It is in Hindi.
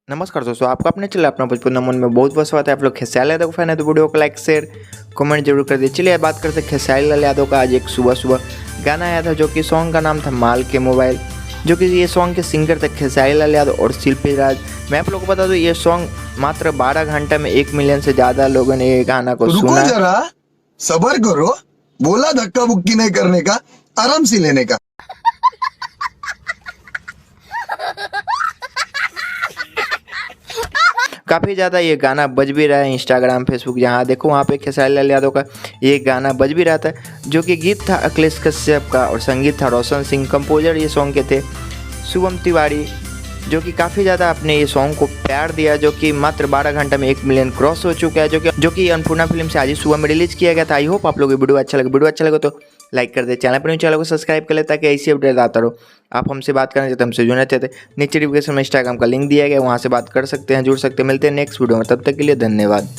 नमस्कार दोस्तों, आपका अपने चैनल अपना भोजपुरी मन में बहुत बहुत स्वागत है। आप लोग खेसारी यादव फैन है तो वीडियो को लाइक शेयर कमेंट जरूर कर दीजिए। चलिए बात करते हैं खेसारी लाल यादव का। आज एक सुबह सुबह गाना आया था जो कि सॉन्ग का नाम था माल के मोबाइल, जो कि ये सॉन्ग के सिंगर थे खेसारी लाल यादव और शिल्पी राज। मैं आप लोगों को बता दूं ये सॉन्ग मात्र 12 घंटे में 1 मिलियन से ज़्यादा लोगों ने ये गाना को रुको सुना। जरा, सबर करो। बोला धक्का बुक्की नहीं करने का, आराम से लेने का। काफ़ी ज़्यादा ये गाना बज भी रहा है इंस्टाग्राम फेसबुक जहाँ देखो वहाँ पे खेसारी लाल यादव का ये गाना बज भी रहा था, जो कि गीत था अखिलेश कश्यप का और संगीत था रोशन सिंह। कंपोजर ये सॉन्ग के थे शुभम तिवारी, जो कि काफ़ी ज़्यादा अपने ये सॉन्ग को प्यार दिया, जो कि मात्र 12 घंटे में 1 मिलियन क्रॉस हो चुका है, जो कि अन्नपूर्णा फिल्म से आज ही सुबह में रिलीज़ किया गया था। आई होप आप लोगों को वीडियो अच्छा लगे तो लाइक कर दे, चैनल पर चैनल को सब्सक्राइब कर ले ताकि ऐसी अपडेट आता रहो। आप हमसे बात करना चाहते हैं, हमसे जुड़ना चाहते हैं, नीचे डिस्क्रिप्शन में इंस्टाग्राम का लिंक दिया गया है, वहाँ से बात कर सकते हैं, जुड़ सकते हैं। मिलते हैं नेक्स्ट वीडियो में, तब तक के लिए धन्यवाद।